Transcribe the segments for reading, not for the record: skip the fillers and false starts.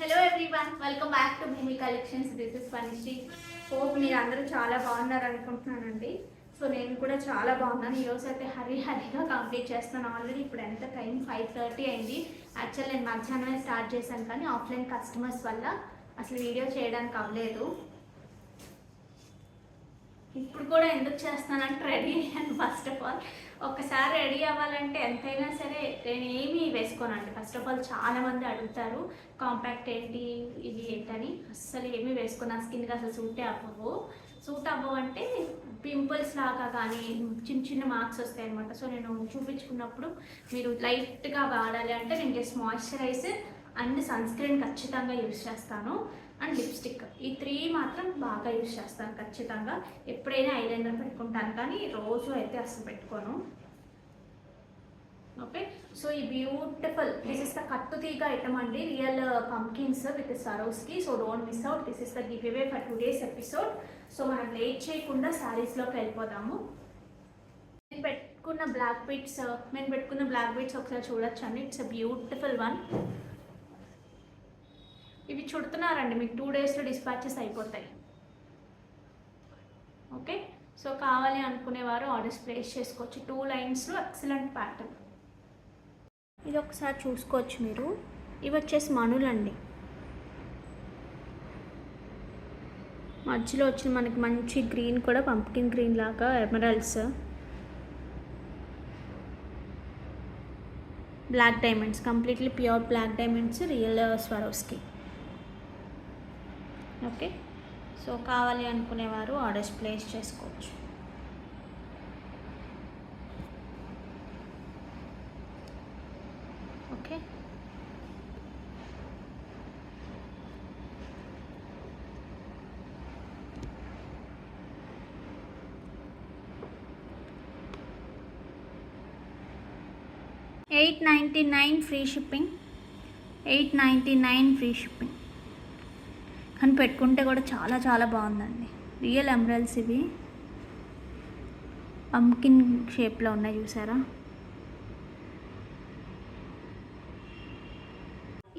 Hello everyone, welcome back to Bhoomi collections. This is Vanishri. Hope మీరు అందరూ చాలా బాగున్నారు అనుకుంటున్నానండి. సో నేను కూడా చాలా బాగున్నాను. ఈరోజు అయితే హరిగా కంప్లీట్ చేస్తాను. ఆల్రెడీ ఇప్పుడు ఎంత టైం 5:30 అయింది. యాక్చువల్ నేను మధ్యాహ్నమే స్టార్ట్ చేశాను, కానీ ఆఫ్లైన్ కస్టమర్స్ వల్ల అసలు వీడియో చేయడానికి అవ్వలేదు. ఇప్పుడు కూడా ఎందుకు చేస్తానంటే రెడీ అయ్యాను. ఫస్ట్ ఆఫ్ ఆల్ ఒకసారి రెడీ అవ్వాలంటే ఎంతైనా సరే నేను ఏమీ వేసుకోనండి. ఫస్ట్ ఆఫ్ ఆల్ చాలామంది అడుగుతారు కాంపాక్ట్ ఏంటి ఇది ఏంటని. అస్సలు ఏమీ వేసుకున్నా స్కిన్కి అసలు సూట్ అవ్వవు అంటే పింపుల్స్ లాగా కానీ చిన్న చిన్న మార్క్స్ వస్తాయి అనమాట. సో నేను చూపించుకున్నప్పుడు మీరు లైట్గా వాడాలి అంటే నేను just moisturizer and sunscreen ఖచ్చితంగా యూజ్ చేస్తాను. అండ్ లిప్స్టిక్, ఈ 3 మాత్రం బాగా యూజ్ చేస్తాను ఖచ్చితంగా. ఎప్పుడైనా ఐలైనర్ పెట్టుకుంటాను, కానీ రోజు అయితే అసలు పెట్టుకోను. ఓకే, సో ఈ బ్యూటిఫుల్ దిస్ ఇస్ ద కట్టుతీగ ఐటమ్ అండి. Real pumpkins with Swarovski. So don't miss out. This is the give away for today's episode. So మనం లేట్ చేయకుండా శారీస్లోకి వెళ్ళిపోదాము. నేను పెట్టుకున్న బ్లాక్ బీట్స్ ఒకసారి చూడొచ్చు అండి. It's a beautiful one. ఇవి చుడుతున్నారండి, మీకు 2 డేస్లో డిస్పాచెస్ అయిపోతాయి. ఓకే, సో కావాలి అనుకునేవారు ఆర్డర్స్ ప్లేస్ చేసుకోవచ్చు. 2 లైన్స్లో ఎక్సలెంట్ ప్యాటర్న్. ఇది ఒకసారి చూసుకోవచ్చు మీరు. ఇవి వచ్చేసి మణులండి. మధ్యలో వచ్చిన మనకి మంచి గ్రీన్ కూడా పంప్కిన్ గ్రీన్ లాగా emeralds, black diamonds, completely pure black diamonds, real Swarovski. Okay, so కావాలి అనుకునేవారు ఆర్డర్స్ ప్లేస్ చేసుకోవచ్చు. Okay, $899 free shipping. $899 free shipping. కానీ పెట్టుకుంటే కూడా చాలా చాలా బాగుందండి. రియల్ ఎమరల్డ్స్ ఇవి పంకిన్ షేప్లో ఉన్నాయి, చూసారా?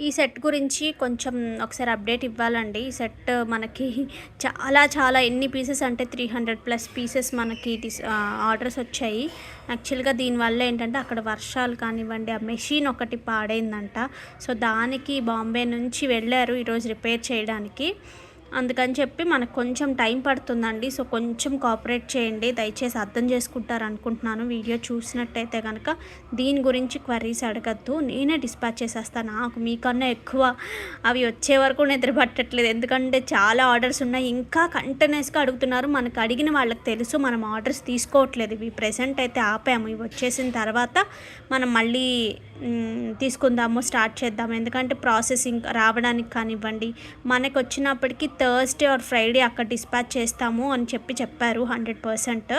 ఈ సెట్ గురించి కొంచెం ఒకసారి అప్డేట్ ఇవ్వాలండి. ఈ సెట్ మనకి చాలా ఎన్ని పీసెస్ అంటే 300+ పీసెస్ మనకి ఆర్డర్స్ వచ్చాయి. యాక్చువల్గా దీనివల్ల ఏంటంటే అక్కడ వర్షాలు కానివ్వండి, ఆ మెషిన్ ఒకటి పాడైందంట. సో దానికి బాంబే నుంచి వెళ్ళారు ఈరోజు రిపేర్ చేయడానికి. అందుకని చెప్పి మనకు కొంచెం టైం పడుతుందండి. సో కొంచెం కోఆపరేట్ చేయండి, దయచేసి అర్థం చేసుకుంటారు అనుకుంటున్నాను. వీడియో చూసినట్టయితే కనుక దీని గురించి క్వరీస్ అడగద్దు, నేనే డిస్పాచ్ చేసేస్తాను. నాకు మీకన్నా ఎక్కువ అవి వచ్చే వరకు నిద్ర పట్టట్లేదు, ఎందుకంటే చాలా ఆర్డర్స్ ఉన్నాయి. ఇంకా కంటిన్యూస్గా అడుగుతున్నారు. మనకు అడిగిన వాళ్ళకి తెలుసు మనం ఆర్డర్స్ తీసుకోవట్లేదు. ఇవి ప్రెసెంట్ అయితే ఆపాము. ఇవి వచ్చేసిన తర్వాత మనం మళ్ళీ తీసుకుందాము, స్టార్ట్ చేద్దాము. ఎందుకంటే ప్రాసెసింగ్ రావడానికి కానివ్వండి, మనకు వచ్చినప్పటికీ థర్స్డే ఆర్ ఫ్రైడే అక్కడ డిస్పాచ్ చేస్తాము అని చెప్పారు 100%.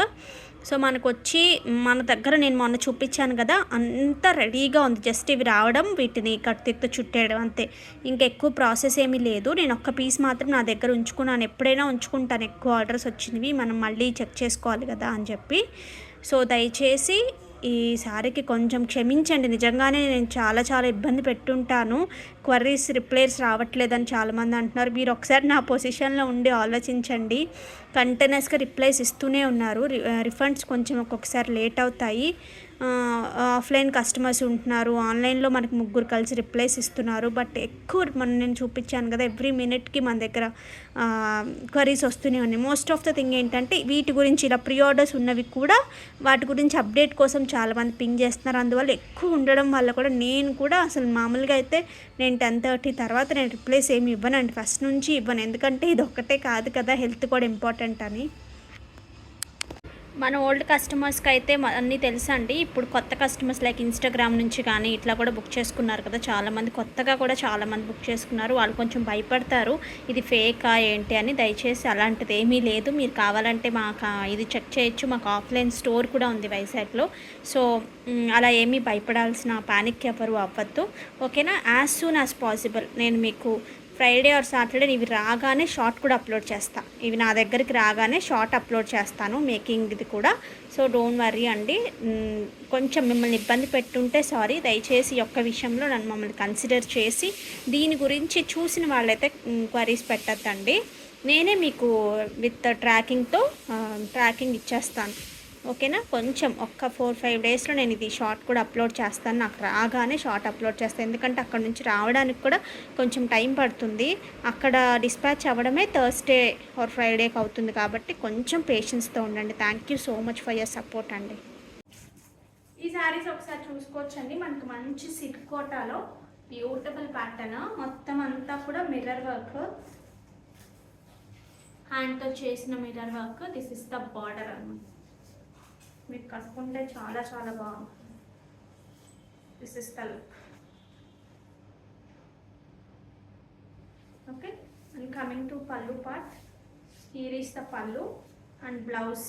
సో మనకు వచ్చి మన దగ్గర నేను మొన్న చూపించాను కదా, అంతా రెడీగా ఉంది. జస్ట్ ఇవి రావడం, వీటిని కత్తితో చుట్టేయడం అంతే. ఇంకెక్కువ ప్రాసెస్ ఏమీ లేదు. నేను ఒక్క పీస్ మాత్రం నా దగ్గర ఉంచుకున్నాను. ఎప్పుడైనా ఉంచుకుంటాను, ఎక్కువ ఆర్డర్స్ వచ్చినవి మనం మళ్ళీ చెక్ చేసుకోవాలి కదా అని చెప్పి. సో దయచేసి ఈసారికి కొంచెం క్షమించండి. నిజంగానే నేను చాలా ఇబ్బంది పెట్టుంటాను. క్వరీస్ రిప్లైస్ రావట్లేదని చాలామంది అంటున్నారు. మీరు ఒకసారి నా పొజిషన్లో ఉండి ఆలోచించండి. కంటిన్యూస్గా రిప్లైస్ ఇస్తూనే ఉన్నారు. రిఫండ్స్ కొంచెం ఒక్కొక్కసారి లేట్ అవుతాయి. ఆఫ్లైన్ కస్టమర్స్ ఉంటున్నారు, ఆన్లైన్లో మనకి 3 కలిసి రిప్లైస్ ఇస్తున్నారు. బట్ ఎక్కువ నేను చూపించాను కదా, ఎవ్రీ మినిట్కి మన దగ్గర క్వరీస్ వస్తూనే ఉన్నాయి. మోస్ట్ ఆఫ్ ద థింగ్ ఏంటంటే వీటి గురించి ఇలా ప్రీ ఆర్డర్స్ ఉన్నవి కూడా వాటి గురించి అప్డేట్ కోసం చాలామంది పింగ్ చేస్తున్నారు. అందువల్ల ఎక్కువ ఉండడం వల్ల కూడా నేను కూడా అసలు మామూలుగా అయితే నేను 10:30 తర్వాత నేను రిప్లైస్ ఏమి ఇవ్వనండి, ఫస్ట్ నుంచి ఇవ్వను. ఎందుకంటే ఇది ఒక్కటే కాదు కదా, హెల్త్ కూడా ఇంపార్టెంట్ అని. మన ఓల్డ్ కస్టమర్స్కి అయితే అన్నీ తెలుసండి. ఇప్పుడు కొత్త కస్టమర్స్ లైక్ ఇన్స్టాగ్రామ్ నుంచి కానీ ఇట్లా కూడా బుక్ చేసుకున్నారు కదా చాలామంది, కొత్తగా కూడా చాలామంది బుక్ చేసుకున్నారు. వాళ్ళు కొంచెం భయపడతారు ఇది ఫేకా ఏంటి అని. దయచేసి అలాంటిది ఏమీ లేదు. మీరు కావాలంటే మాకు ఇది చెక్ చేయొచ్చు. మాకు ఆఫ్లైన్ స్టోర్ కూడా ఉంది వైజాగ్లో. సో అలా ఏమీ భయపడాల్సిన పానిక్ ఎవరు అవ్వద్దు. ఓకేనా? యాజ్ సూన్ యాజ్ పాసిబుల్ నేను మీకు ఫ్రైడే ఆర్ సాటర్డే ఇవి రాగానే షార్ట్ కూడా అప్లోడ్ చేస్తా. ఇవి నా దగ్గరికి రాగానే షార్ట్ అప్లోడ్ చేస్తాను మేకింగ్ది కూడా. సో డోంట్ వర్రీ అండి. కొంచెం మిమ్మల్ని ఇబ్బంది పెట్టుంటే సారీ. దయచేసి ఈ ఒక్క విషయంలో నన్ను మమ్మల్ని కన్సిడర్ చేసి దీని గురించి చూసిన వాళ్ళైతే క్వరీస్ పెట్టద్దండి. నేనే మీకు విత్ ట్రాకింగ్ ఇచ్చేస్తాను. ఓకేనా. కొంచెం ఒక్క 4-5 డేస్లో నేను ఇది షార్ట్ కూడా అప్లోడ్ చేస్తాను. నాకు రాగానే షార్ట్ అప్లోడ్ చేస్తాను. ఎందుకంటే అక్కడ నుంచి రావడానికి కూడా కొంచెం టైం పడుతుంది. అక్కడ డిస్పాచ్ అవ్వడమే థర్స్డే ఆర్ ఫ్రైడేకి అవుతుంది. కాబట్టి కొంచెం పేషెన్స్తో ఉండండి. Thank you so much for your support అండి. ఈ శారీస్ ఒకసారి చూసుకోవచ్చండి. మనకు మంచి సిల్క్ కోటాలో బ్యూటిఫుల్ ప్యాటర్న్, మొత్తం అంతా కూడా మిర్రర్ వర్క్, హ్యాండ్తో చేసిన mirror work. This is the border అన్నమాట. మీరు కట్టుకుంటే చాలా చాలా బాగుంటుంది. This is the look. Okay, and coming to పల్లు పార్ట్. హియర్ ఈస్ ద పల్లు and blouse.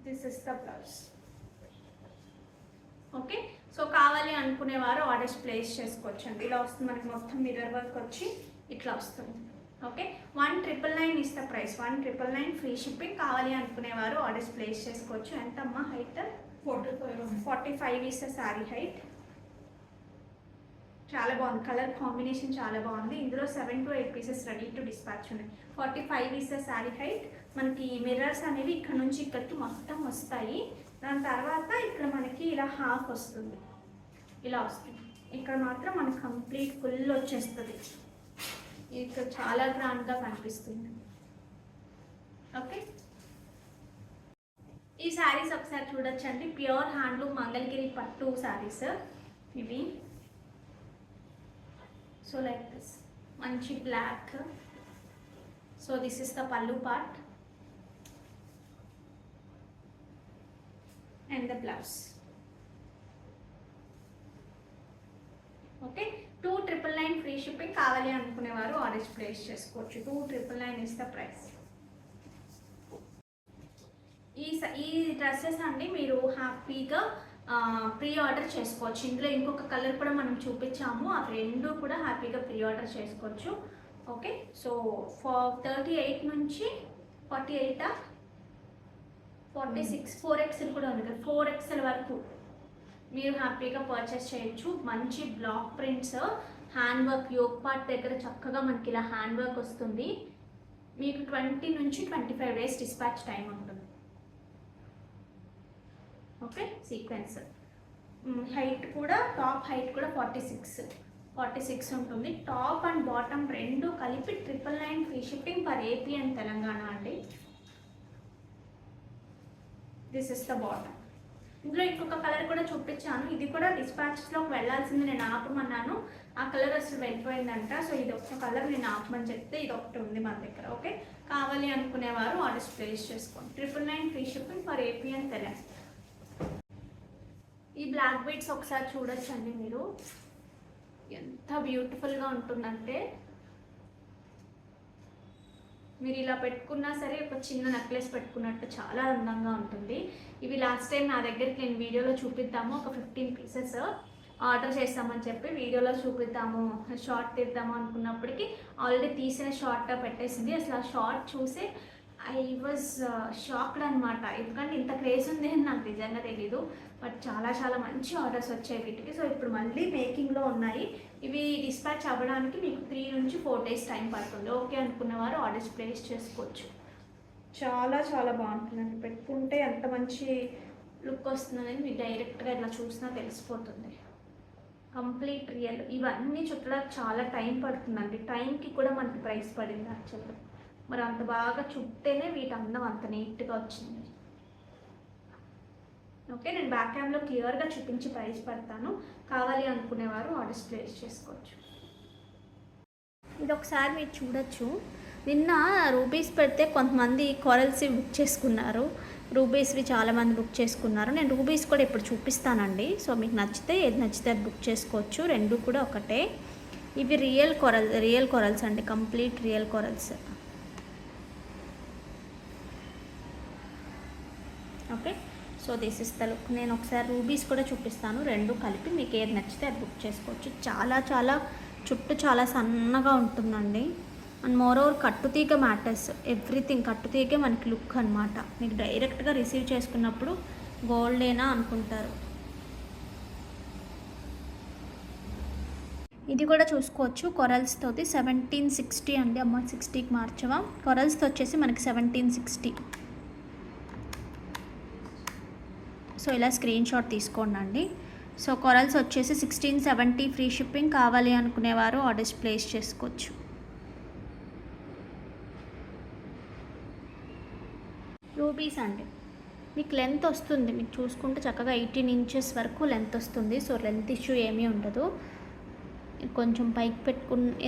This is the blouse. Okay, so కావాలి అనుకునేవారు ఆర్డర్స్ ప్లేస్ చేసుకోవచ్చండి. ఇలా వస్తుంది మనకి మొత్తం మిర్రర్ వర్క్ వచ్చి ఇట్లా వస్తుంది. Okay, 1999 is the price. 1999 free shipping. కావాలి అనుకునేవారు ఆర్డర్స్ ప్లేస్ చేసుకోవచ్చు. ఎంతమ్మా height? 45 is the sari height. చాలా బాగుంది. కలర్ కాంబినేషన్ చాలా బాగుంది. ఇందులో 7 to 8 pieces ready to dispatch ఉన్నాయి. 45 ఇస్ ద శారీ హైట్. మనకి మిర్రర్స్ అనేవి ఇక్కడ నుంచి ఇక్కడికి మొత్తం వస్తాయి. దాని తర్వాత ఇక్కడ మనకి ఇలా హాఫ్ వస్తుంది, ఇలా వస్తుంది. ఇక్కడ మాత్రం మనకి కంప్లీట్ ఫుల్ వచ్చేస్తుంది. ఇక్కడ చాలా గ్రాండ్గా కనిపిస్తుంది. ఓకే, ఈ శారీస్ ఒకసారి చూడొచ్చండి. ప్యూర్ హ్యాండ్లూమ్ మంగళగిరి పట్టు శారీస్ ఇవి. సో లైక్ దిస్ మంచి black. So this is the pallu part and the blouse. Okay, 2999 free shipping. కావాలి అనుకునేవారు ఆర్డర్స్ ప్లేస్ చేసుకోవచ్చు. 2999 ఇస్ ద ప్రైస్. ఈ డ్రెస్సెస్ అండి మీరు హ్యాపీగా ప్రీ ఆర్డర్ చేసుకోవచ్చు. ఇందులో ఇంకొక కలర్ కూడా మనం చూపించాము. ఆ రెండు కూడా హ్యాపీగా ప్రీ ఆర్డర్ చేసుకోవచ్చు. ఓకే, సో 38 నుంచి 48 46 4XL కూడా ఉంది కదా, 4XL వరకు మీరు హ్యాపీగా పర్చేస్ చేయొచ్చు. మంచి black prints, hand work, yoke part దగ్గర చక్కగా మనకి ఇలా హ్యాండ్ వర్క్ వస్తుంది. మీకు 20 నుంచి 25 డేస్ డిస్పాచ్ టైం ఉంటుంది. ఓకే, సీక్వెన్స్ హైట్ కూడా, టాప్ హైట్ కూడా 46 ఉంటుంది. టాప్ అండ్ బాటమ్ రెండు కలిపి 999 free shipping for AP and Telangana అండి. This is the bottom. ఇందులో ఇంకొక కలర్ కూడా చూపించాను. ఇది కూడా డిస్పాచెస్లోకి వెళ్ళాల్సింది, నేను ఆపమన్నాను. ఆ కలర్ అసలు వెళ్ళిపోయిందంట. సో ఇది ఒక కలర్ నేను ఆపమని చెప్తే ఇది ఒకటి ఉంది మన దగ్గర. ఓకే, కావాలి అనుకునేవారు ఆర్డర్స్ ప్లేస్ చేసుకోండి. 999 free shipping for AP and Telangana. ఈ బ్లాక్ బీడ్స్ ఒకసారి చూడొచ్చండి మీరు. ఎంత బ్యూటిఫుల్గా ఉంటుందంటే మీరు ఇలా పెట్టుకున్నా సరే ఒక చిన్న నెక్లెస్ పెట్టుకున్నట్టు చాలా అందంగా ఉంటుంది. ఇవి లాస్ట్ టైం నా దగ్గరికి నేను వీడియోలో చూపిద్దాము, ఒక 15 పీసెస్ ఆర్డర్ చేస్తామని చెప్పి వీడియోలో చూపిద్దాము, షార్ట్ తీద్దాము అనుకున్నప్పటికీ ఆల్రెడీ తీసిన షార్ట్ పెట్టేసింది. అసలు ఆ షార్ట్ చూసి ఐ వాజ్ షాక్డ్ అనమాట. ఎందుకంటే ఇంత క్రేజ్ ఉంది అని నాకు నిజంగా తెలీదు. బట్ చాలా చాలా మంచి ఆర్డర్స్ వచ్చాయి వీటికి. సో ఇప్పుడు మళ్ళీ మేకింగ్లో ఉన్నాయి. ఇవి డిస్పాచ్ అవ్వడానికి మీకు 3 నుంచి 4 డేస్ టైం పడుతుంది. ఓకే అనుకున్నవారు ఆర్డర్స్ ప్లేస్ చేసుకోవచ్చు. చాలా చాలా బాగుంటుందండి. పెట్టుకుంటే ఎంత మంచి లుక్ వస్తుందని మీకు డైరెక్ట్గా ఇట్లా చూసినా తెలిసిపోతుంది. Complete real. ఇవన్నీ చుట్టడానికి చాలా టైం పడుతుందండి. టైంకి కూడా మనకి ప్రైస్ పడింది యాక్చువల్గా. మరి అంత బాగా చుట్టేనే వీటి అందం అంత నీట్గా వచ్చింది. ఓకే, నేను బ్యాక్ క్యామ్లో క్లియర్గా చూపించి ప్రైస్ పెడతాను. కావాలి అనుకునేవారు ఆర్డర్స్ ప్లేస్ చేసుకోవచ్చు. ఇది ఒకసారి మీరు చూడొచ్చు. నిన్న రూబీస్ పెడితే కొంతమంది కోరల్స్వి బుక్ చేసుకున్నారు. రూబీస్వి చాలామంది బుక్ చేసుకున్నారు. నేను రూబీస్ కూడా ఇప్పుడు చూపిస్తానండి. సో మీకు నచ్చితే ఏది నచ్చితే అది బుక్ చేసుకోవచ్చు. రెండు కూడా ఒకటే. ఇవి రియల్ కొరల్స్ అండి, complete real corals. Okay, so this is the look. నేను ఒకసారి రూబీస్ కూడా చూపిస్తాను, రెండు కలిపి మీకు ఏది నచ్చితే అది బుక్ చేసుకోవచ్చు. చాలా చాలా చుట్టూ చాలా సన్నగా ఉంటుందండి. అండ్ మోర్ ఓవర్ కట్టుతీగ మ్యాటర్స్, ఎవ్రీథింగ్ కట్టుతీగే మనకి లుక్ అనమాట. మీకు డైరెక్ట్గా రిసీవ్ చేసుకున్నప్పుడు గోల్డేనా అనుకుంటారు. ఇది కూడా చూసుకోవచ్చు కొరల్స్ తోటి 1760 అండి. అమ్మ 60కి మార్చవా, కొరల్స్తో వచ్చేసి మనకి 1760. సో ఇలా స్క్రీన్ షాట్ తీసుకోండి. సో కొరల్స్ వచ్చేసి 1670 ఫ్రీ షిప్పింగ్. కావాలి అనుకునేవారు ఆర్డర్స్ ప్లేస్ చేసుకోవచ్చు. రూబీస్ అండి, మీకు లెంత్ వస్తుంది, మీకు చూసుకుంటే చక్కగా 18 ఇంచెస్ వరకు లెంత్ వస్తుంది. సో లెంత్ ఇష్యూ ఏమీ ఉండదు. కొంచెం పైకి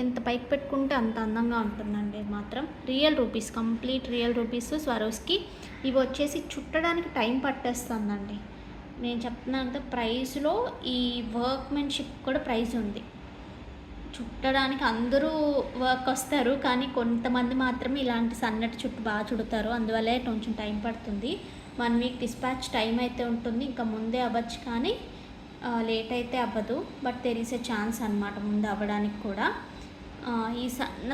ఎంత పైకి పెట్టుకుంటే అంత అందంగా ఉంటుందండి. మాత్రం real rupees, complete real rupees Swarovski. ఇవి వచ్చేసి చుట్టడానికి టైం పట్టేస్తుందండి. నేను చెప్తున్నాను కదా, ప్రైస్లో ఈ వర్క్మెన్షిప్ కూడా ప్రైస్ ఉంది. చుట్టడానికి అందరూ వర్క్ వస్తారు, కానీ కొంతమంది మాత్రమే ఇలాంటి సన్నటి చుట్టు బాగా చుడతారు. అందువల్లే కొంచెం టైం పడుతుంది. 1 వీక్ డిస్పాచ్ టైం అయితే ఉంటుంది. ఇంకా ముందే అవ్వచ్చు, కానీ లేట్ అయితే అవ్వదు. But there is a chance అనమాట ముందు అవ్వడానికి కూడా. ఈ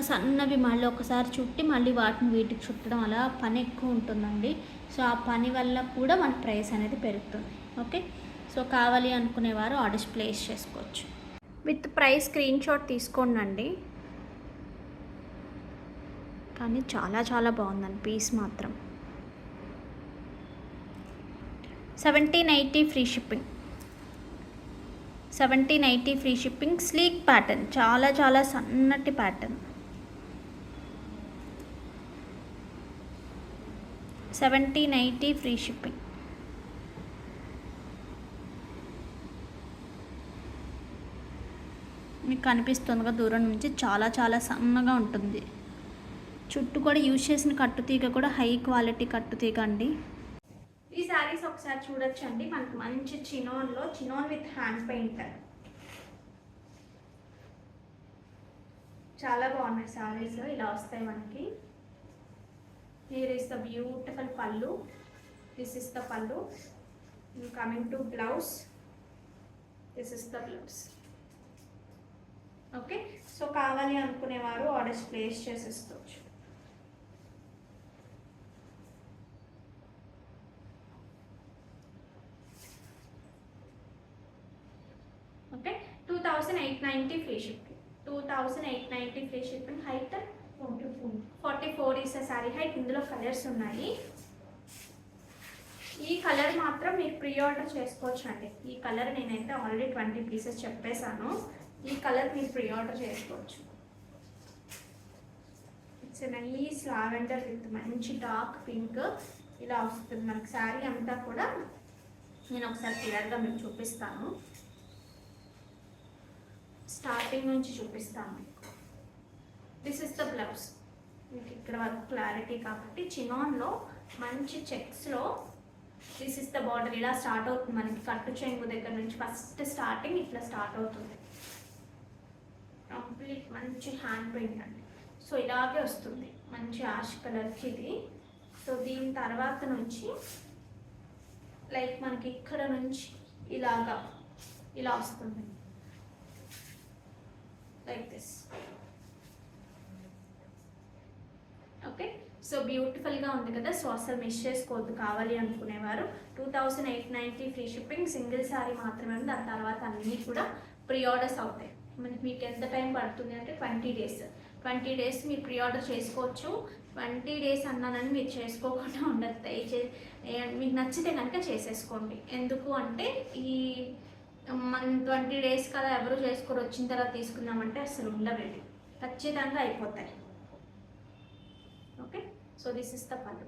సన్నవి మళ్ళీ ఒకసారి చుట్టి మళ్ళీ వీటికి చుట్టడం, అలా పని ఎక్కువ ఉంటుందండి. సో ఆ పని వల్ల కూడా మన ప్రైస్ అనేది పెరుగుతుంది. ఓకే, సో కావాలి అనుకునేవారు ఆర్డర్స్ ప్లేస్ చేసుకోవచ్చు. విత్ ప్రైస్ స్క్రీన్ షాట్ తీసుకోండి. కానీ చాలా చాలా బాగుందండి పీస్ మాత్రం. 1780 free shipping. 1780 free shipping. Sleek pattern, చాలా చాలా సన్నటి ప్యాటర్న్. 1780 free shipping. మీకు కనిపిస్తుందిగా దూరం నుంచి, చాలా చాలా సన్నగా ఉంటుంది. చుట్టూ కూడా యూజ్ చేసిన కట్టుతీగ కూడా హై క్వాలిటీ కట్టుతీగ అండి. ఈ శారీస్ ఒకసారి చూడొచ్చండి. మనకు మంచి చినోన్ విత్ హ్యాండ్ పెయింట్, చాలా బాగున్నాయి శారీస్. ఇలా వస్తాయి మనకి. హియర్ ఇస్ ద బ్యూటిఫుల్ పళ్ళు. దిస్ ఇస్ ద పళ్ళు. Coming to blouse, this is the blouse. Okay, so కావాలి అనుకునేవారు ఆర్డర్స్ ప్లేస్ చేసేసుకోవచ్చు. Okay, 2890 free shipping. 2890 free shipping. Height 44 is sari height. ఇందులో కలర్స్ ఉన్నాయి. ఈ కలర్ మాత్రం మీరు ప్రీ ఆర్డర్ చేసుకోవచ్చు అండి. ఈ కలర్ నేనైతే ఆల్రెడీ 20 పీసెస్ చెప్పేశాను. ఈ కలర్ మీరు ప్రీ ఆర్డర్ చేసుకోవచ్చు. ఇట్స్ నైస్ లావెండర్ విత్ మంచి డార్క్ పింక్. ఇలా వస్తుంది మనకి శారీ అంతా కూడా. నేను ఒకసారి క్లియర్గా మీకు చూపిస్తాను, స్టార్టింగ్ నుంచి చూపిస్తాను మీకు. This is the blouse. మీకు ఇక్కడ వరకు క్లారిటీ కాబట్టి చినాన్లో మంచి చెక్స్లో దిస్ ఇస్ ద బార్డర్. ఇలా స్టార్ట్ అవుతుంది మనకి కట్టు చెంగు దగ్గర నుంచి. ఫస్ట్ స్టార్టింగ్ ఇట్లా స్టార్ట్ అవుతుంది. కంప్లీట్ మంచి హ్యాండ్ పెయింట్ అండి. సో ఇలాగే వస్తుంది మంచి యాష్ కలర్కి ఇది. సో దీని తర్వాత నుంచి లైక్ మనకి ఇక్కడ నుంచి ఇలాగా ఇలా వస్తుంది, లైక్ దిస్. ఓకే, సో బ్యూటిఫుల్గా ఉంది కదా. సో అసలు మిస్ చేసుకోవద్దు కావాలి అనుకునేవారు. 2890 ఫ్రీ షిప్పింగ్. సింగిల్ శారీ మాత్రమే ఉంది. దాని తర్వాత అన్నీ కూడా ప్రీ ఆర్డర్స్ అవుతాయి. మీకు ఎంత టైం పడుతుంది అంటే 20 డేస్. 20 డేస్ మీరు ప్రీ ఆర్డర్ చేసుకోవచ్చు. 20 డేస్ అన్నానని మీరు చేసుకోకుండా ఉండదు. మీకు నచ్చితే కనుక చేసేసుకోండి. ఎందుకు అంటే ఈ మనం 20 డేస్ కదా ఎవరు చేసుకొని వచ్చిన తర్వాత తీసుకుందామంటే అసలు ఉండవేది, ఖచ్చితంగా అయిపోతాయి. Okay, so this is the pallu.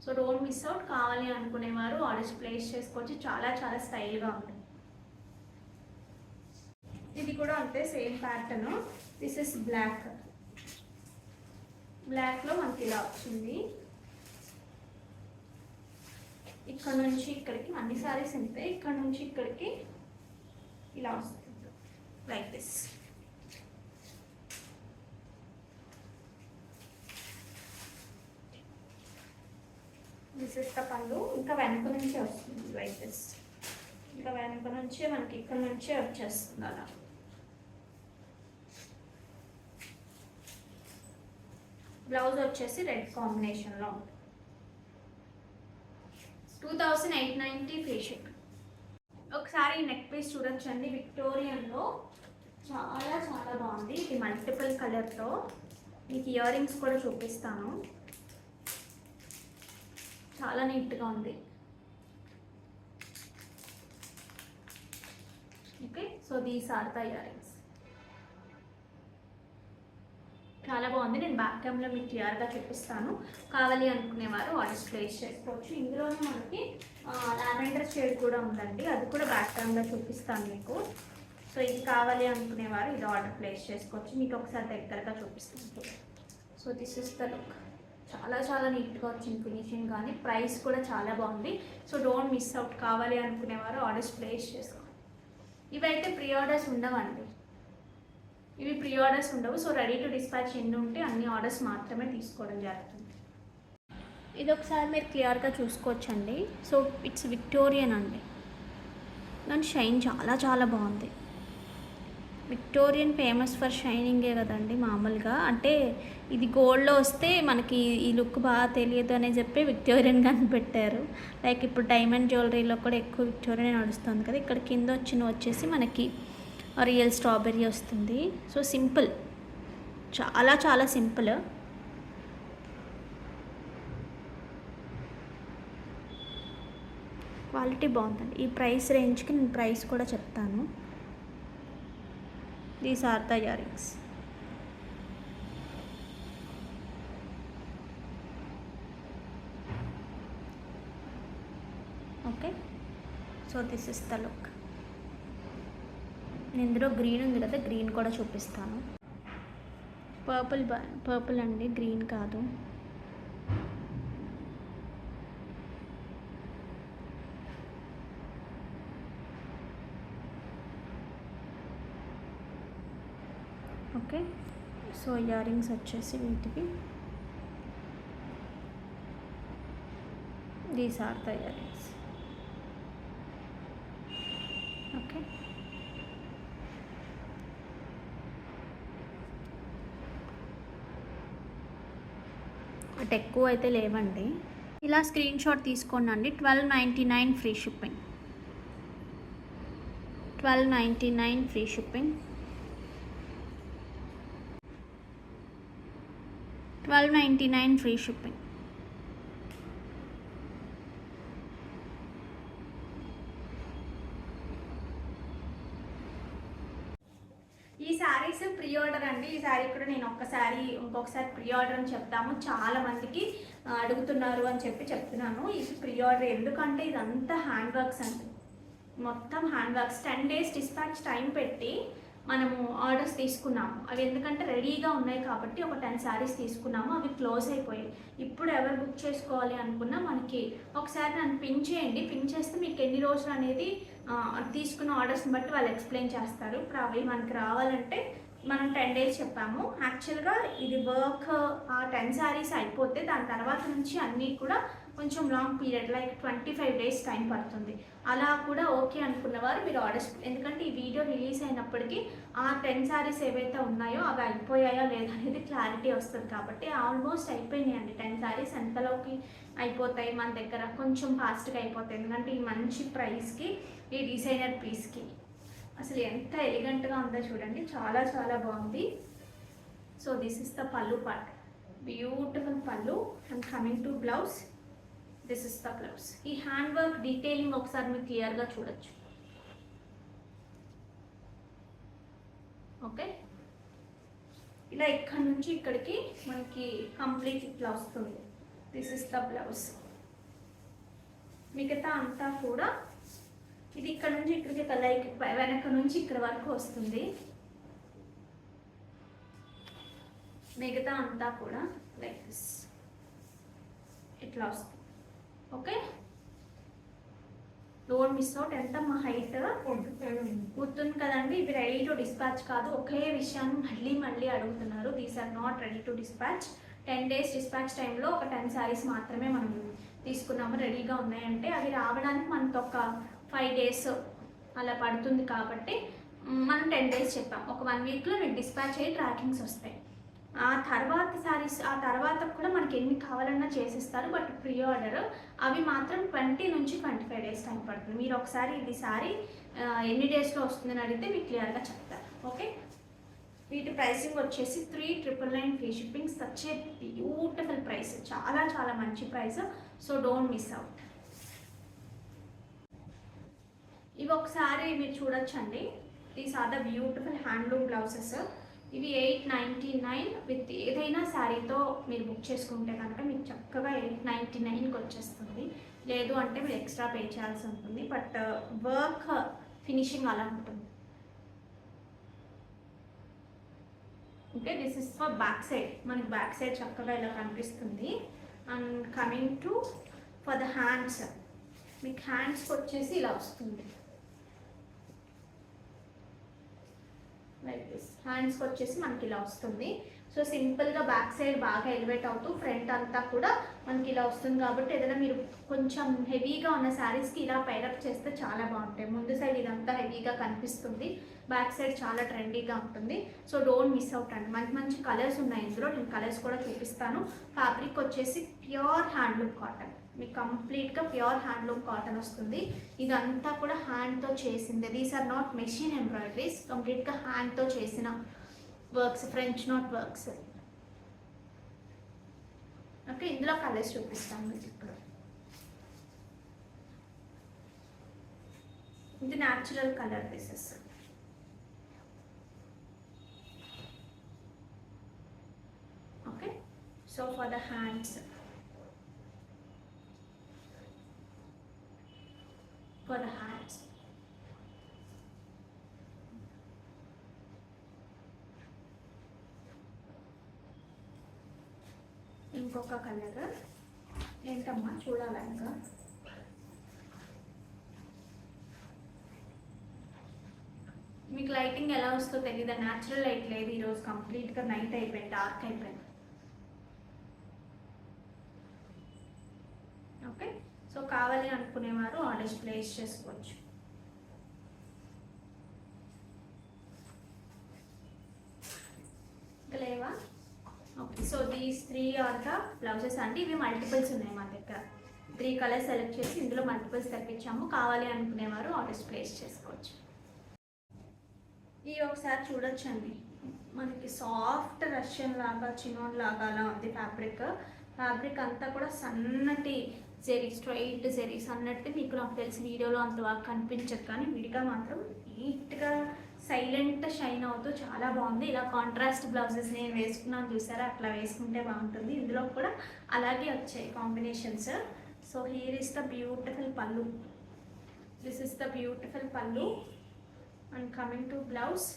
So don't miss out. కావాలి అనుకునేవారు ఆర్డర్స్ ప్లేస్ చేసుకోవచ్చు. చాలా చాలా స్టైల్గా ఉంది. ఇది కూడా అంతే, same pattern. This is black. బ్లాక్లో మనకి ఇలా వచ్చింది. ఇక్కడ నుంచి ఇక్కడికి అన్ని సారీస్ అంతే. ఇక్కడ నుంచి ఇక్కడికి ఇలా వస్తుంది, like this. This is the పళ్ళు. ఇంకా వెనక నుంచే వస్తుంది లైక్ దిస్. ఇంకా వెనక నుంచే మనకి ఇక్కడ నుంచే వచ్చేస్తుంది అలా. బ్లౌజ్ వచ్చేసి రెడ్ కాంబినేషన్లో ఉంటుంది. 2890 ఫ్రీ షిప్. ఒకసారి నెక్ పీస్ చూడొచ్చండి, విక్టోరియన్లో చాలా చాలా బాగుంది. ఇది మల్టిపుల్ కలర్తో. మీకు ఇయర్ రింగ్స్ కూడా చూపిస్తాను. చాలా నీట్గా ఉంది. Okay, so these are the earrings. చాలా బాగుంది. నేను బ్యాక్ క్యామ్లో మీకు క్లియర్గా చూపిస్తాను. కావాలి అనుకునేవారు ఆర్డర్స్ ప్లేస్ చేసుకోవచ్చు. ఇందులోనే మనకి లావెండర్ షేడ్ కూడా ఉందండి, అది కూడా బ్యాక్ క్యామ్లో చూపిస్తాను మీకు. సో ఇది కావాలి అనుకునేవారు ఇది ఆర్డర్ ప్లేస్ చేసుకోవచ్చు. మీకు ఒకసారి దగ్గరగా చూపిస్తాను. So this is the look. చాలా చాలా నీట్గా వచ్చింది ఫినిషింగ్, కానీ ప్రైస్ కూడా చాలా బాగుంది. So don't miss out. కావాలి అనుకునేవారు ఆర్డర్స్ ప్లేస్ చేసుకోండి. ఇవైతే ప్రీ ఆర్డర్స్ ఉండవండి, ఇవి ప్రీ ఆర్డర్స్ ఉండవు. సో రెడీ టు డిస్పాచ్ ఎన్ని ఉంటే అన్ని ఆర్డర్స్ మాత్రమే తీసుకోవడం జరుగుతుంది. ఇది ఒకసారి మీరు క్లియర్గా చూసుకోవచ్చండి. సో ఇట్స్ విక్టోరియన్ అండి, దాని షైన్ చాలా చాలా బాగుంది. విక్టోరియన్ ఫేమస్ ఫర్ షైనింగే కదండి మామూలుగా. అంటే ఇది గోల్డ్లో వస్తే మనకి ఈ లుక్ బాగా తెలియదు అని చెప్పి విక్టోరియన్ కానీ పెట్టారు. లైక్ ఇప్పుడు డైమండ్ జ్యువెలరీలో కూడా ఎక్కువ విక్టోరియన్ నడుస్తుంది కదా. ఇక్కడ కింద వచ్చేసి మనకి రియల్ స్ట్రాబెర్రీ వస్తుంది. సో సింపుల్, చాలా చాలా సింపుల్. క్వాలిటీ బాగుందండి. ఈ ప్రైస్ రేంజ్కి నేను ప్రైస్ కూడా చెప్తాను. These are the earrings. Okay, so this is the look. ఇందులో గ్రీన్ ఉంది కదా, గ్రీన్ కూడా చూపిస్తాను. పర్పుల్ అండి, గ్రీన్ కాదు. ఓకే, సో ఇయర్ రింగ్స్ వచ్చేసి వీటికి these are the earrings. Okay, అటు ఎక్కువ అయితే లేవండి. ఇలా స్క్రీన్ షాట్ తీసుకోండి అండి. 1299 free shipping. 1299 free shipping. 1299 free shipping. ఈ శారీస్ ప్రీ ఆర్డర్ అండి. ఈ శారీ కూడా నేను ఇంకొకసారి ప్రీ ఆర్డర్ అని చెప్తాము. చాలా మందికి అడుగుతున్నారు అని చెప్తున్నాను. ఇది ప్రీ ఆర్డర్ ఎందుకంటే ఇదంతా హ్యాండ్ వర్క్స్ అండి, మొత్తం hand works. 10 days dispatch time పెట్టి మనము ఆర్డర్స్ తీసుకున్నాము. అవి ఎందుకంటే రెడీగా ఉన్నాయి కాబట్టి ఒక 10 శారీస్ తీసుకున్నాము, అవి క్లోజ్ అయిపోయాయి. ఇప్పుడు ఎవరు బుక్ చేసుకోవాలి అనుకున్నా మనకి ఒకసారి నన్ను పిన్ చేయండి. పిన్ చేస్తే మీకు ఎన్ని రోజులు అనేది తీసుకున్న ఆర్డర్స్ని బట్టి వాళ్ళు ఎక్స్ప్లెయిన్ చేస్తారు. ఇప్పుడు అవి మనకి రావాలంటే మనం 10 days చెప్పాము. యాక్చువల్గా ఇది వర్క్ 10 శారీస్ అయిపోతే దాని తర్వాత నుంచి అన్నీ కూడా కొంచెం long period like 25 days time పడుతుంది. అలా కూడా ఓకే అనుకున్నవారు మీరు ఆర్డర్స్, ఎందుకంటే ఈ వీడియో రిలీజ్ అయినప్పటికీ ఆ 10 శారీస్ ఏవైతే ఉన్నాయో అవి అయిపోయాయో లేదా అనేది క్లారిటీ వస్తుంది. కాబట్టి ఆల్మోస్ట్ అయిపోయినాయండి 10 శారీస్. ఎంతలోకి అయిపోతాయి మన దగ్గర, కొంచెం ఫాస్ట్గా అయిపోతాయి. ఎందుకంటే ఈ మంచి ప్రైస్కి ఈ డిజైనర్ పీస్కి అసలు ఎంత ఎలిగెంట్గా ఉందో చూడండి, చాలా చాలా బాగుంది. So this is the pallu part, beautiful పళ్ళు. And coming to blouse, this is the blouse. ఈ హ్యాండ్ వర్క్ డీటెయిలింగ్ ఒకసారి మీరు క్లియర్గా చూడొచ్చు. ఓకే, ఇలా ఇక్కడ నుంచి ఇక్కడికి మనకి కంప్లీట్ ఇట్లా వస్తుంది. This is the blouse. మిగతా అంతా కూడా ఇది ఇక్కడ నుంచి ఇక్కడికి లైక్ వెనక నుంచి ఇక్కడ వరకు వస్తుంది. మిగతా అంతా కూడా లైక్ దిస్ ఇట్లా వస్తుంది. Okay, don't miss out. ఎంత మా హైట్ గుర్తుంది కదండి. ఇవి రెడీ టు డిస్పాచ్ కాదు. ఒకే విషయాన్ని మళ్ళీ మళ్ళీ అడుగుతున్నారు. These are not ready to dispatch. 10 days dispatch టైంలో ఒక 10 శారీస్ మాత్రమే మనం తీసుకున్నాము రెడీగా ఉన్నాయంటే అవి రావడానికి మనకు ఒక 5 days అలా పడుతుంది కాబట్టి మనం 10 days చెప్పాం. ఒక 1 weekలో మీకు డిస్పాచ్ అయ్యి ట్రాకింగ్స్ వస్తాయి. ఆ తర్వాత శారీస్ ఆ తర్వాత కూడా మనకి ఎన్ని కావాలన్నా చేసిస్తారు. బట్ ప్రీ ఆర్డర్ అవి మాత్రం 20 నుంచి 25 days టైం పడుతుంది. మీరు ఒకసారి ఇది శారీ ఎన్ని డేస్లో వస్తుందని అడిగితే మీకు క్లియర్గా చెప్తారు. ఓకే, వీటి ప్రైసింగ్ వచ్చేసి 3,999 free shipping. Such a beautiful price, చాలా చాలా మంచి price. So don't miss out. ఇవి ఒకసారి మీరు చూడొచ్చండి. These are the beautiful handloom blouses. ఇవి 899 విత్ ఏదైనా శారీతో మీరు బుక్ చేసుకుంటే కనుక మీకు చక్కగా 899కి వచ్చేస్తుంది. లేదు అంటే మీరు ఎక్స్ట్రా పే చేయాల్సి ఉంటుంది. బట్ వర్క్ ఫినిషింగ్ అలా ఉంటుంది. Okay, this is for back side. మనకి బ్యాక్ సైడ్ చక్కగా ఇలా కనిపిస్తుంది. And coming to for the hands, మీకు హ్యాండ్స్కి వచ్చేసి ఇలా వస్తుంది. లైక్ దిస్ హ్యాండ్స్కి వచ్చేసి మనకి ఇలా వస్తుంది. సో సింపుల్గా బ్యాక్ సైడ్ బాగా ఎలివేట్ అవుతూ ఫ్రంట్ అంతా కూడా మనకి ఇలా వస్తుంది. కాబట్టి ఏదైనా మీరు కొంచెం హెవీగా ఉన్న శారీస్కి ఇలా పైరప్ చేస్తే చాలా బాగుంటాయి. ముందు సైడ్ ఇదంతా హెవీగా కనిపిస్తుంది, బ్యాక్ సైడ్ చాలా ట్రెండీగా ఉంటుంది. సో డోంట్ మిస్ అవుట్ అండి. మంచి మంచి కలర్స్ ఉన్నాయి ఇందులో, నేను కలర్స్ కూడా చూపిస్తాను. ఫ్యాబ్రిక్ వచ్చేసి ప్యూర్ హ్యాండ్లూమ్ కాటన్, మీకు కంప్లీట్గా ప్యూర్ హ్యాండ్లూమ్ కాటన్ వస్తుంది. ఇదంతా కూడా హ్యాండ్తో చేసింది. These are not machine embroideries, కంప్లీట్గా హ్యాండ్తో చేసిన works, French knot works. Okay, ఇందులో కలర్స్ చూపిస్తాను మీకు ఇప్పుడు. ఇది natural colour pieces. Okay, so for the hands, for the hands. ఇంకొక కలర్ ఏంటమ్మా చూడాలా? ఇంకా మీకు లైటింగ్ ఎలా వస్తుందో తెలియదు, న్యాచురల్ లైట్ లేదు ఈరోజు. కంప్లీట్గా నైట్ అయిపోయింది, డార్క్ అయిపోయింది. ఓకే, సో కావాలి అనుకునేవారు ఆర్డర్స్ ప్లేస్ చేసుకోవచ్చు. లేవా? Okay, so these 3 are the blouses అండి. ఇవి మల్టిపుల్స్ ఉన్నాయి మా దగ్గర. 3 కలర్స్ సెలెక్ట్ చేసి ఇందులో మల్టిపుల్స్ తెప్పించాము. కావాలి అనుకునేవారు ఆర్డర్స్ ప్లేస్ చేసుకోవచ్చు. ఇవి ఒకసారి చూడొచ్చండి. మనకి సాఫ్ట్ రష్యన్ లాగా, చినోన్ లాగా అలా ఉంది ఫ్యాబ్రిక్. ఫ్యాబ్రిక్ అంతా కూడా సన్నటి జెరీ, స్ట్రైట్ జెరీస్ అన్నట్టు. మీకు నాకు తెలిసి వీడియోలో అంత బాగా కనిపించదు, కానీ విడిగా మాత్రం నీట్గా సైలెంట్ షైన్ అవుతూ చాలా బాగుంది. ఇలా కాంట్రాస్ట్ బ్లౌజెస్ నేను వేసుకున్నాను చూసారా, అట్లా వేసుకుంటే బాగుంటుంది. ఇందులో కూడా అలాగే వచ్చాయి combinations. So here is the beautiful పళ్ళు. దిస్ ఇస్ ద బ్యూటిఫుల్ పళ్ళు. And coming to blouse,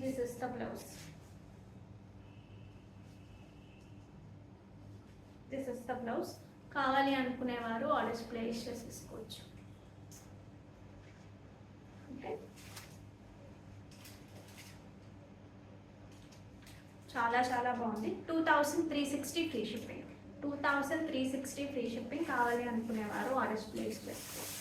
this is the blouse. This is the blouse. కావాలి అనుకునేవారు ఆర్డర్స్ ప్లేస్ చేసేసుకోవచ్చు. ఓకే, చాలా చాలా బాగుంది. 2,360 ఫ్రీ షిప్పింగ్. 2,360 free shipping. కావాలి అనుకునేవారు ఆర్డర్స్ ప్లేస్ చేసుకోవచ్చు.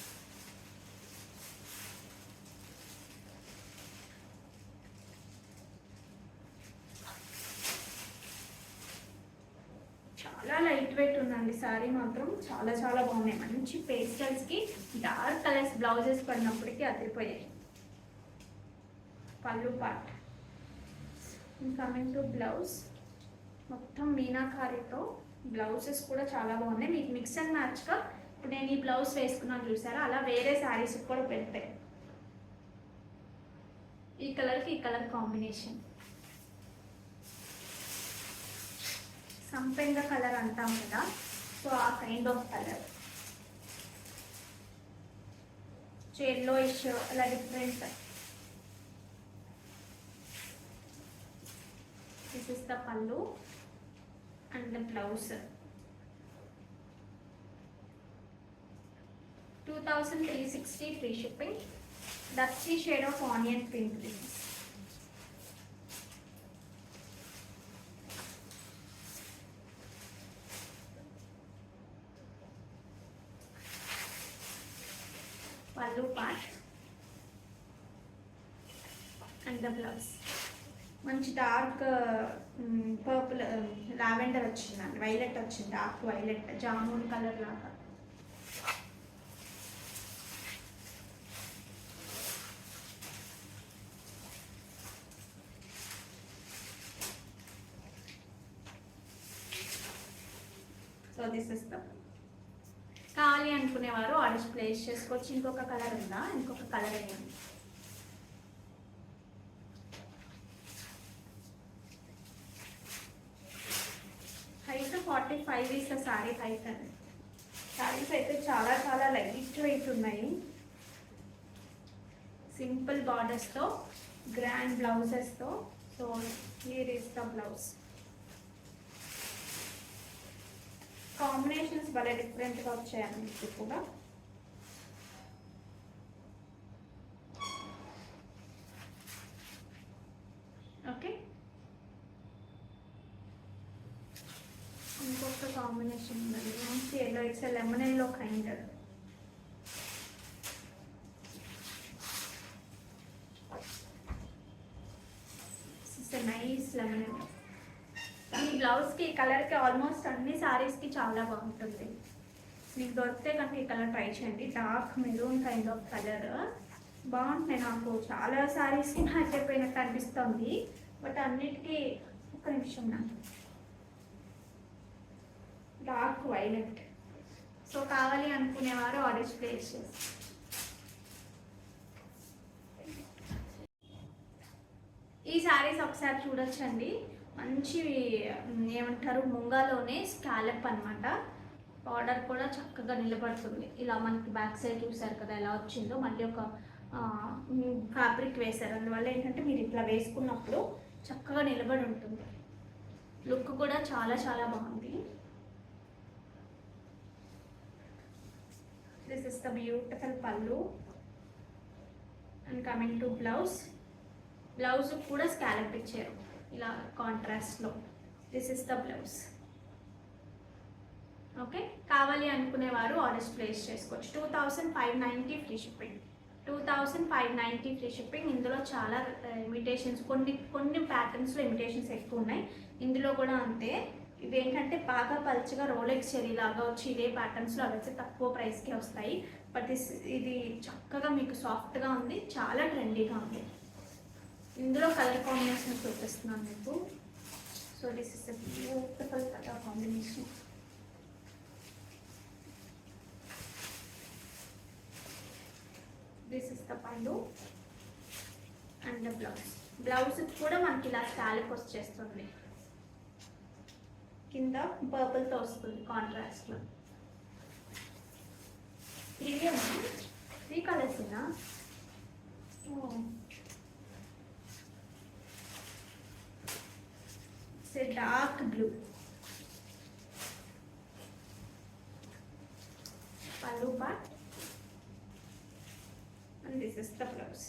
చాలా లైట్ వెయిట్ ఉందండి శారీ మాత్రం. చాలా చాలా బాగున్నాయి. మంచి పేస్టల్స్కి డార్క్ కలర్స్ బ్లౌజెస్ పడినప్పటికీ అదిరిపోయాయి. పళ్ళు పార్ట్. కమింగ్ టు బ్లౌజ్, మొత్తం మీనాకారీతో బ్లౌజెస్ కూడా చాలా బాగున్నాయి. మీకు మిక్స్ అండ్ మ్యాచ్గా ఇప్పుడు నేను ఈ బ్లౌజ్ వేసుకున్నాను చూసారా, అలా వేరే శారీస్ కూడా పెడతాయి. ఈ కలర్కి ఈ కలర్ కాంబినేషన్, సంపెంగ కలర్ అంటాం కదా, సో ఆ కైండ్ ఆఫ్ కలర్. ఎల్లోయిష్ అలా డిఫరెంట్. దిస్ ఇస్ ద పళ్ళు and the blouse. 2,360 free shipping. Dusty shade of onion pink. పళ్ళు పార్ట్ అండ్ ద బ్లౌజ్. మంచి డార్క్ పర్పుల్ లావెండర్ వచ్చిందండి, వైలెట్ వచ్చింది, డార్క్ వైలెట్ జామున్ కలర్ లాగా. సో దిస్ ఇస్ ద, కావాలి అనుకునేవారు orders place చేసుకోవచ్చు. ఇంకొక కలర్ ఉందా? ఇంకొక కలర్ వేయండి. Height 45 is the sari height అండి. సారీస్ అయితే చాలా చాలా లైట్ వెయిట్ ఉన్నాయి. సింపుల్ బార్డర్స్తో గ్రాండ్ బ్లౌజెస్తో. So here is the blouse. Combinations భలే డిఫరెంట్గా వచ్చాయండి ఇప్పుడు కూడా. ఓకే, ఇంకొక కాంబినేషన్ ఉందండి, మంచి yellow, it's lemon yellow kind. Nice lemon yellow. ఈ బ్లౌజ్కి ఈ కలర్కి ఆల్మోస్ట్ అన్ని శారీస్కి చాలా బాగుంటుంది. మీకు దొరికితే కనుక ఈ కలర్ ట్రై చేయండి. Dark maroon kind of colour బాగుంటాయి. నాకు చాలా శారీస్కి మ్యాచ్ అయిపోయినట్టు అనిపిస్తుంది, బట్ అన్నిటికీ ఒక నిమిషం నాకు డార్క్ వైలెట్. సో కావాలి అనుకునేవారు ఆర్డర్స్ ప్లేస్ చేసి. ఈ శారీస్ ఒకసారి చూడొచ్చండి. మంచి ఏమంటారు, ముంగాలోనే స్కాలప్ అనమాట. బార్డర్ కూడా చక్కగా నిలబడుతుంది. ఇలా మనకి బ్యాక్ సైడ్ చూసారు కదా ఎలా వచ్చిందో, మళ్ళీ ఒక ఫ్యాబ్రిక్ వేశారు. అందువల్ల ఏంటంటే మీరు ఇట్లా వేసుకున్నప్పుడు చక్కగా నిలబడి ఉంటుంది. లుక్ కూడా చాలా చాలా బాగుంది. దిస్ ఇస్ ద బ్యూటిఫుల్ పళ్ళు and coming to blouse. Blouse కూడా స్కాలప్ ఇచ్చారు ఇలా కాంట్రాస్ట్లో. This is the blouse. Okay, కావాలి అనుకునేవారు ఆర్డర్స్ ప్లేస్ చేసుకోవచ్చు. 2590 ఫ్రీ షిప్పింగ్. 2590 free shipping. ఇందులో చాలా ఇమిటేషన్స్, కొన్ని ప్యాటర్న్స్లో ఇమిటేషన్స్ ఎక్కువ ఉన్నాయి. ఇందులో కూడా అంతే. ఇవేంటంటే బాగా పల్చగా రోలెక్స్ చెరీ లాగా వచ్చి ఇదే ప్యాటర్న్స్లో అవైతే తక్కువ ప్రైస్కే వస్తాయి. బట్ ఇది చక్కగా మీకు సాఫ్ట్గా ఉంది, చాలా ట్రెండీగా ఉంది. ఇందులో కలర్ కాంబినేషన్ చూపిస్తున్నాను మీకు. So this is a beautiful colour combination. This is the పళ్ళు అండ్ ద బ్లౌజ్. బ్లౌజ్ కూడా మనకి ఇలా స్కాలప్ వచ్చేస్తుంది, కింద పర్పుల్తో వస్తుంది కాంట్రాస్ట్లో. ప్రీమియం 3 కలర్స్ ఉన్నా. డార్క్ బ్లూ పళ్ళు part and this is the blouse.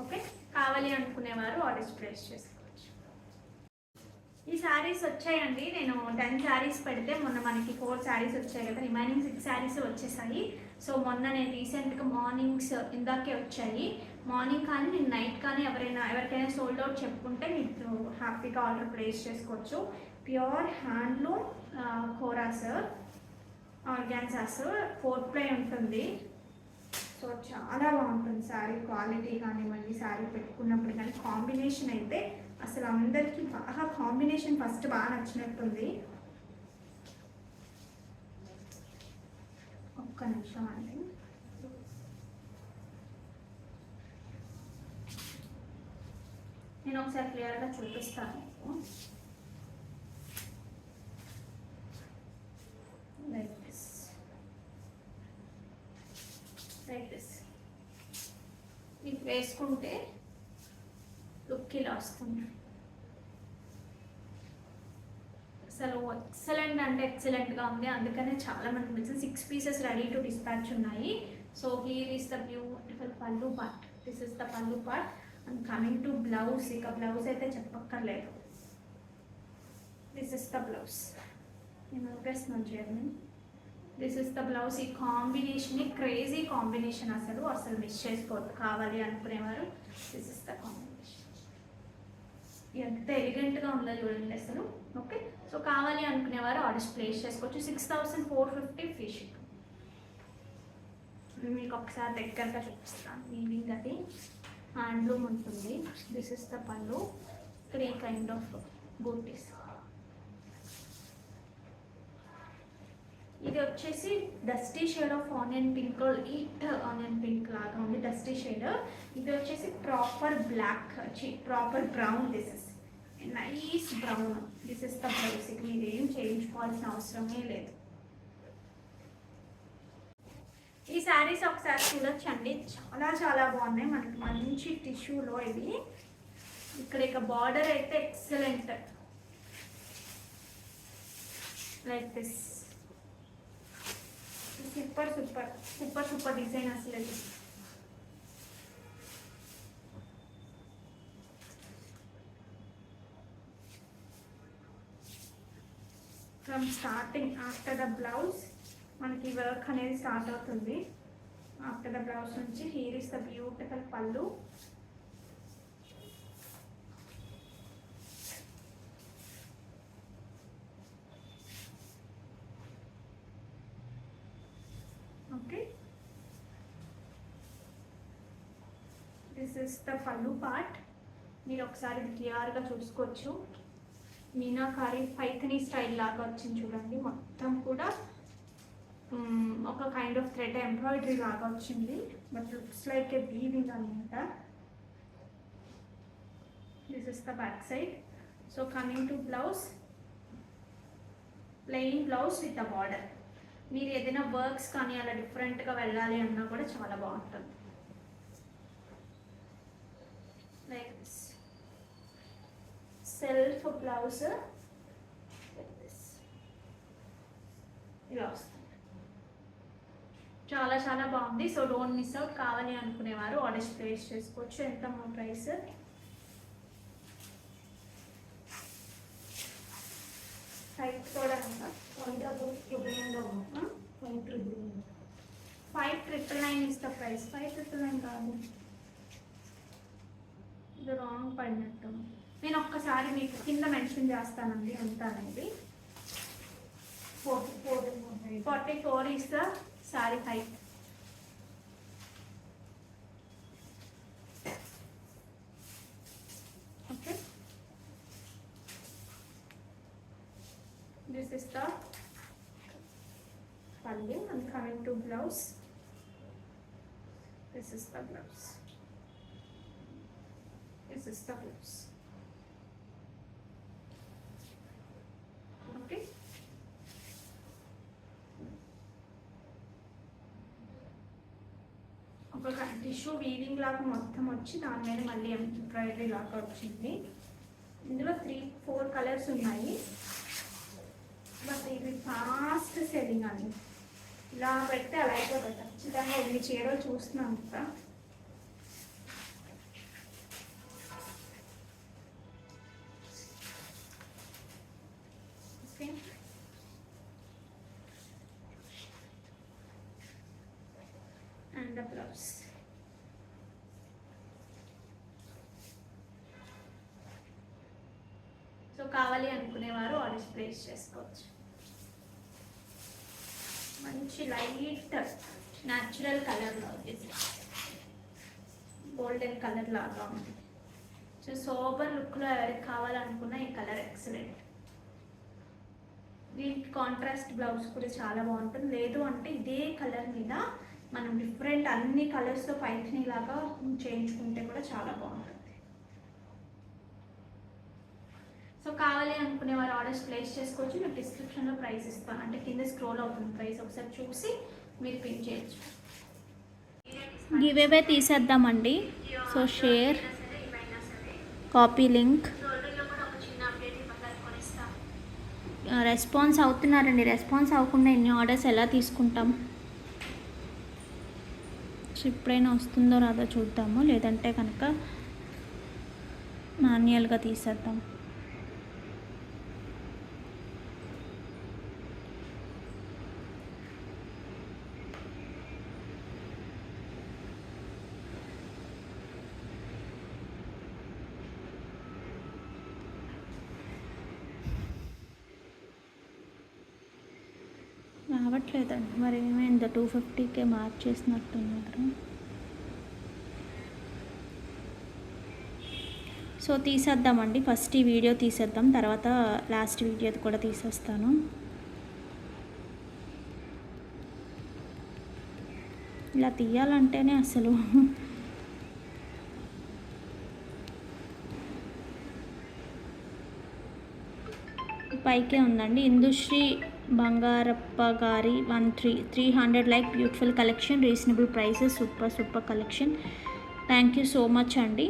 Okay, కావాలి అనుకునేవారు ఆర్డర్స్ ప్లేస్ చేసుకోవచ్చు. ఈ శారీస్ వచ్చాయండి. నేను 10 శారీస్ పెడితే మొన్న మనకి 4 శారీస్ వచ్చాయి కదా, రిమైనింగ్ 6 శారీస్ వచ్చేసాయి. సో మొన్న నేను రీసెంట్గా మార్నింగ్స్ ఇందాకే వచ్చాయి. మార్నింగ్ కానీ నేను నైట్ కానీ ఎవరికైనా సోల్డ్ అవుట్ చెప్పుకుంటే మీరు హ్యాపీగా ఆర్డర్ ప్లేస్ చేసుకోవచ్చు. ప్యూర్ హ్యాండ్లూమ్ కోరాస్ ఆర్గాన్జాస్ 4 ప్లై ఉంటుంది. సో చాలా బాగుంటుంది శారీ క్వాలిటీ కానివ్వండి, శారీ పెట్టుకున్నప్పుడు కానీ. కాంబినేషన్ అయితే అసలు అందరికీ బాగా కాంబినేషన్ ఫస్ట్ బాగా నచ్చినట్టుంది. ఒక్క నిమిషం అండి. నేను ఒకసారి క్లియర్గా చూపిస్తాను మీకు. Like this, like this. ఇది వేసుకుంటే లుక్ ఇలా వస్తుంది. అసలు ఎక్సలెంట్ అంటే ఎక్సలెంట్గా ఉంది. అందుకనే చాలా మంది mix 6 pieces ready to dispatch ఉన్నాయి. So here is the beautiful pallu part. This is the pallu part and coming to blouse. ఇక బ్లౌజ్ అయితే చెప్పక్కర్లేదు. This is the blouse. నేను వేస్తున్నాను చేయండి. This is the blouse. ఈ కాంబినేషన్ క్రేజీ కాంబినేషన్, అసలు అసలు మిస్ చేసుకోవద్దు కావాలి అనుకునేవారు. This is the combination. ఎంత ఎలిగెంట్గా ఉందో చూడండి అసలు. ఓకే, సో కావాలి అనుకునేవారు ఆర్డర్స్ ప్లేస్ చేసుకోవచ్చు. 6450 ఫ్రీ షిప్. మీకు ఒకసారి దగ్గరగా చూపిస్తాను. వీవింగ్ అది హ్యాండ్లూమ్ ఉంటుంది. దిస్ ఇస్ ద పళ్ళు. 3 కైండ్ ఆఫ్ బూటీస్. ఇది వచ్చేసి dusty shade of onion pink, light onion pink లాగా ఉంది డస్టీ షేడ్. ఇది వచ్చేసి proper black, proper brown. This is nice brown. This is the blouse. మీరు ఏం చేయించుకోవాల్సిన అవసరమే లేదు. ఈ శారీస్ ఒకసారి చూడొచ్చండి, చాలా చాలా బాగున్నాయి. మనకి మంచి టిష్యూలో ఇవి. ఇక్కడ ఇక బార్డర్ అయితే excellent, like this. Super super super super design అసలు ఇది. From starting after the blouse మనకి వర్క్ అనేది స్టార్ట్ అవుతుంది. ఆఫ్టర్ ద బ్లౌజ్ నుంచి హియర్ ఇస్ ద బ్యూటిఫుల్ పళ్ళు. Okay, this is the pallu part. మీరు ఒకసారి క్లియర్గా చూసుకోవచ్చు. మీనాకారి పైథనీ స్టైల్ లాగా వచ్చింది చూడండి. మొత్తం కూడా ఒక కైండ్ ఆఫ్ థ్రెడ్ ఎంబ్రాయిడరీ లాగా వచ్చింది, but looks like a weaving అనమాట. This is the back side. So coming to blouse, plain blouse with the border. మీరు ఏదైనా వర్క్స్ కానీ అలా డిఫరెంట్గా వెళ్ళాలి అన్నా కూడా చాలా బాగుంటుంది. లైక్ దిస్ సెల్ఫ్ బ్లౌజ్ ఇలా వస్తుంది. చాలా చాలా బాగుంది. So don't miss out. కావాలి అనుకునేవారు ఆర్డర్స్ ప్లేస్ చేసుకోవచ్చు. ఎంత మా ప్రైస్? హైట్ కూడా 5,999 ఇస్ ద ప్రైస్. 5,999 కాదు, ఇది రాంగ్ పడినట్టు. నేను ఒక్కసారి మీకు కింద మెన్షన్ చేస్తానండి ఎంత అనేది. 44 is the saree height. Okay, this is the pallu. And coming to blouse, this is the blouse. This is the blouse. Okay, ఒక టిష్యూ వీవింగ్ లాగా మొత్తం వచ్చి దాని మీద మళ్ళీ ఎంబ్రాయిడరీ లాగా వచ్చింది. ఇందులో 3-4 కలర్స్ ఉన్నాయి, బట్ ఇది ఫాస్ట్ సెల్లింగ్ అండి. ఇలా పెడితే అలా అయిపోతుంది ఖచ్చితంగా. ఎన్ని చీరలు చూస్తున్నాం కదా. Okay, and the blouse. So కావాలి అనుకునేవారు ఆర్డర్స్ ప్లేస్ చేసుకోవచ్చు. మంచి లైట్ న్యాచురల్ కలర్లో గోల్డెన్ కలర్ లాగా ఉంది. సో సోబర్ లుక్లో ఎవరికి కావాలనుకున్నా ఈ కలర్ ఎక్సలెంట్. దీనికి కాంట్రాస్ట్ బ్లౌజ్ కూడా చాలా బాగుంటుంది. లేదు అంటే ఇదే కలర్ మీద మనం డిఫరెంట్ అన్ని కలర్స్తో పైథనీ లాగా చేయించుకుంటే కూడా చాలా బాగుంటుంది. సో కావాలి అనుకునే వారు ఆర్డర్స్ ప్లేస్ చేసుకోవచ్చు. మీకు డిస్క్రిప్షన్లో ప్రైస్ ఇస్తాను, అంటే కింద స్క్రోల్ అవుతుంది ప్రైస్, ఒకసారి చూసి మీరు పిన్ చేయొచ్చు. గివ్ అవే తీసేద్దామండి. So share, copy link. Response అవుతున్నారండి. రెస్పాన్స్ అవ్వకుండా ఎన్ని ఆర్డర్స్ ఎలా తీసుకుంటాం? ఎప్పుడైనా వస్తుందో రాదో చూద్దాము, లేదంటే కనుక మాన్యువల్గా తీసేద్దాం. రావట్లేదండి, మరి ఏమైందో 250కే మార్చేసినట్టున్నారు. సో తీసేద్దామండి, ఫస్ట్ ఈ వీడియో తీసేద్దాం, తర్వాత లాస్ట్ వీడియోది కూడా తీసేస్తాను. ఇలా తీయాలంటేనే అసలు పైకే ఉందండి. ఇందుశ్రీ బంగారప్ప గారి 300 like beautiful collection, reasonable prices, super collection. Thank you so much అండి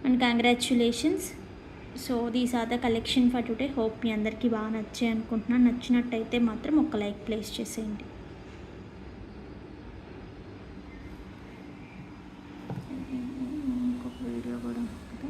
and congratulations. So these are the collection for today. Hope మీ అందరికీ బాగా నచ్చాయి అనుకుంటున్నాను. నచ్చినట్టయితే మాత్రం ఒక లైక్ ప్లేస్ చేసేయండి. ఇంకొక వీడియో కూడా ఉంటుంది.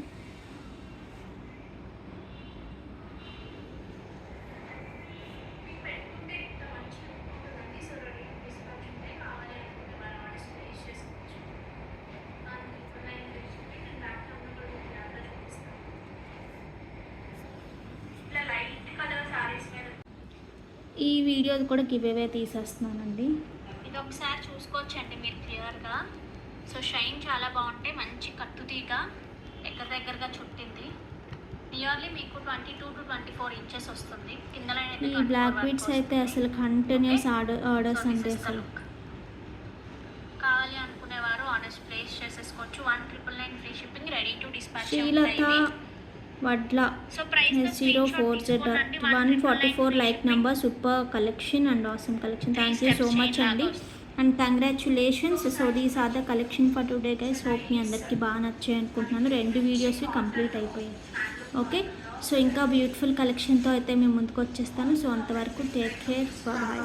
ఈ వీడియోది కూడా గివ్ తీసేస్తున్నానండి. ఇది ఒకసారి చూసుకోవచ్చండి మీరు క్లియర్గా. సో షైన్ చాలా బాగుంటాయి, మంచి కట్టుతీగా దగ్గరగా చుట్టింది. నియర్లీ మీకు 22 to 24 ఇంచెస్ వస్తుంది. కింద ఈ బ్లాక్ బీడ్స్ అయితే అసలు కంటిన్యూస్ ఆర్డర్స్ అంటే అసలు కావాలి అనుకునేవారు ఆర్డర్స్ ప్లేస్ చేసేసుకోవచ్చు. 1,999 free shipping, ready to dispatch. Srilatha Vadla 04Z 144 like number, super collection and awesome collection. Thank you so much అండి and congratulations. So these are the collection for today guys. Hope మీ అందరికీ బాగా నచ్చాయి అనుకుంటున్నాను. 2 వీడియోస్ కంప్లీట్ అయిపోయాయి. Okay, so ఇంకా beautiful కలెక్షన్తో అయితే మేము ముందుకు వచ్చేస్తాను. సో అంతవరకు టేక్ కేర్, బాయ్.